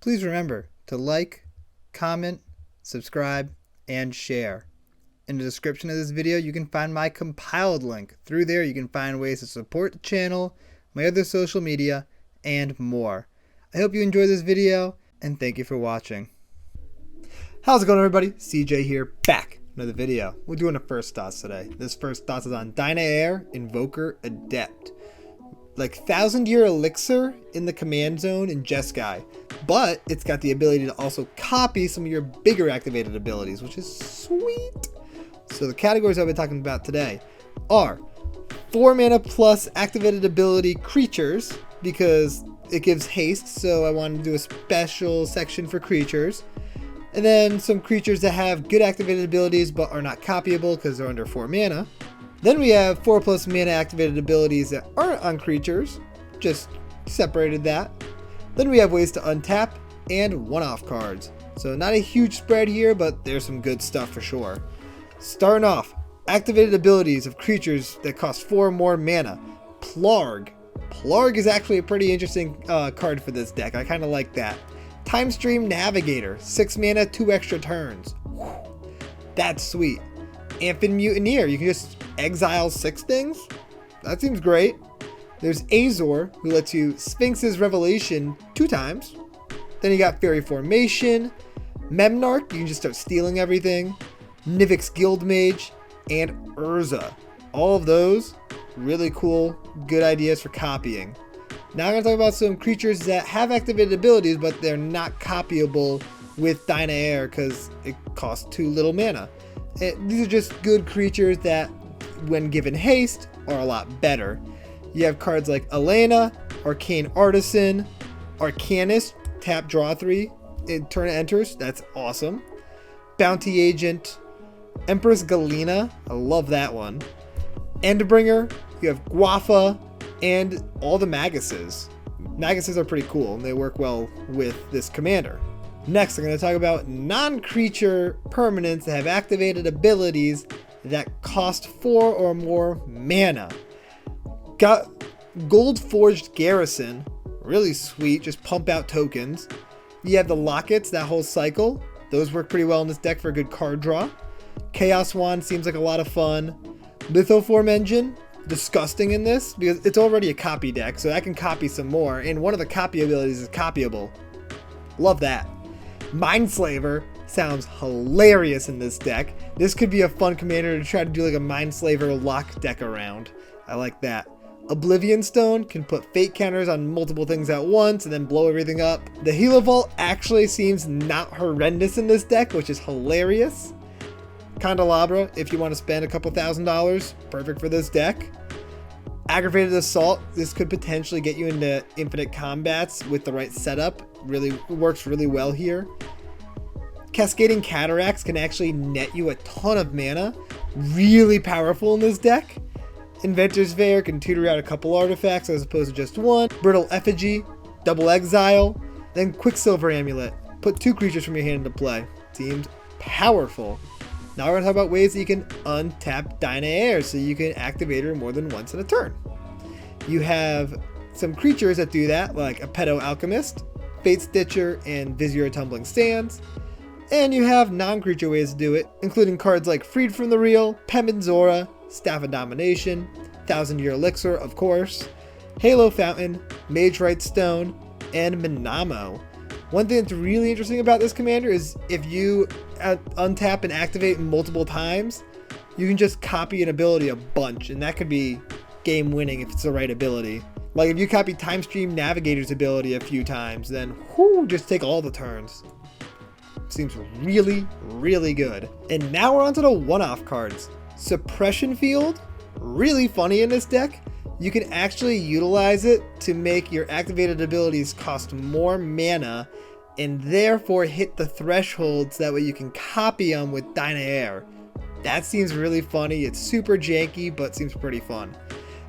Please remember to like, comment, subscribe, and share. In the description of this video, you can find my compiled link. Through there, you can find ways to support the channel, my other social media, and more. I hope you enjoyed this video, and thank you for watching. How's it going, everybody? CJ here, back with another video. We're doing a first thoughts today. This first thoughts is on Dynaheir, Invoker, Adept. Like 1,000-year elixir in the command zone in Jeskai, but it's got the ability to also copy some of your bigger activated abilities, which is sweet. So the categories I've been talking about today are 4 mana plus activated ability creatures, because it gives haste, so I wanted to do a special section for creatures. And then some creatures that have good activated abilities but are not copyable because they're under 4 mana. Then we have 4 plus mana activated abilities that aren't on creatures, just separated that. Then we have ways to untap and one-off cards. So not a huge spread here, but there's some good stuff for sure. Starting off, activated abilities of creatures that cost 4 more mana. Plarg. Plarg is actually a pretty interesting card for this deck. I kind of like that. Time Stream Navigator, 6 mana, 2 extra turns. Whew. That's sweet. Amphin Mutineer, you can just exile 6 things? That seems great. There's Azor, who lets you Sphinx's Revelation 2 times. Then you got Fairy Formation, Memnarch, you can just start stealing everything, Nivix Guildmage, and Urza. All of those, really cool, good ideas for copying. Now I'm going to talk about some creatures that have activated abilities, but they're not copyable with Dynaheir because it costs too little mana. These are just good creatures that, when given haste, are a lot better. You have cards like Elena, Arcane Artisan, Arcanist, tap draw 3, turn it enters, that's awesome. Bounty Agent, Empress Galena, I love that one. Endbringer, you have Guafa, and all the Maguses. Maguses are pretty cool, and they work well with this commander. Next, I'm going to talk about non-creature permanents that have activated abilities that cost 4 or more mana. Got Gold Forged Garrison, really sweet, just pump out tokens. You have the Lockets, that whole cycle. Those work pretty well in this deck for a good card draw. Chaos Wand seems like a lot of fun. Lithoform Engine, disgusting in this because it's already a copy deck, so I can copy some more, and one of the copy abilities is copyable. Love that. Mindslaver sounds hilarious in this deck. This could be a fun commander to try to do like a Mindslaver lock deck around. I like that. Oblivion Stone can put fate counters on multiple things at once and then blow everything up. The Hela Vault actually seems not horrendous in this deck, which is hilarious. Candelabra, if you want to spend a couple $1,000s, perfect for this deck. Aggravated Assault, this could potentially get you into infinite combats with the right setup. Really works really well here. Cascading Cataracts can actually net you a ton of mana. Really powerful in this deck. Inventor's Fair can tutor out a couple artifacts as opposed to just one. Brittle Effigy, Double Exile, then Quicksilver Amulet. Put 2 creatures from your hand into play. Seems powerful. Now we're going to talk about ways that you can untap Dynaheir so you can activate her more than once in a turn. You have some creatures that do that, like a Pedo Alchemist, Fate Stitcher, and Vizier Tumbling Sands. And you have non-creature ways to do it, including cards like Freed from the Real, Pembinzora, Staff of Domination, 1,000-Year Elixir, of course, Halo Fountain, Magerite Stone, and Minamo. One thing that's really interesting about this commander is if you untap and activate multiple times, you can just copy an ability a bunch, and that could be game winning if it's the right ability. Like if you copy Time Stream Navigator's ability a few times, then whoo, just take all the turns. Seems really, really good. And now we're onto the one-off cards. Suppression Field, really funny in this deck. You can actually utilize it to make your activated abilities cost more mana and therefore hit the thresholds, that way you can copy them with Dynaheir. That seems really funny. It's super janky, but seems pretty fun.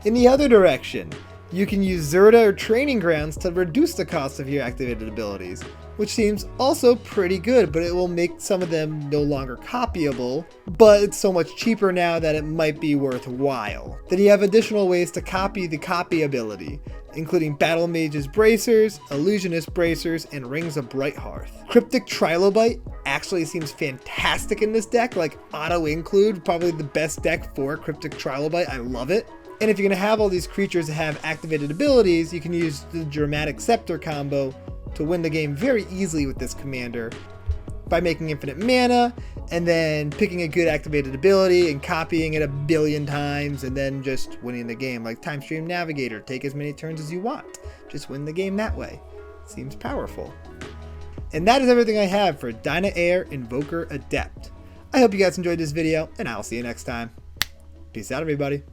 In the other direction, You can use Zerda or Training Grounds to reduce the cost of your activated abilities, which seems also pretty good, but it will make some of them no longer copyable, but it's so much cheaper now that it might be worthwhile. Then you have additional ways to copy the copy ability, including Battle Mage's Bracers, Illusionist Bracers, and Rings of Brighthearth. Cryptic Trilobite actually seems fantastic in this deck, like auto include, probably the best deck for Cryptic Trilobite, I love it. And if you're going to have all these creatures that have activated abilities, you can use the Dramatic Scepter combo to win the game very easily with this commander by making infinite mana and then picking a good activated ability and copying it a billion times and then just winning the game. Like Time Stream Navigator, take as many turns as you want. Just win the game that way. Seems powerful. And that is everything I have for Dynaheir, Invoker, Adept. I hope you guys enjoyed this video, and I'll see you next time. Peace out, everybody.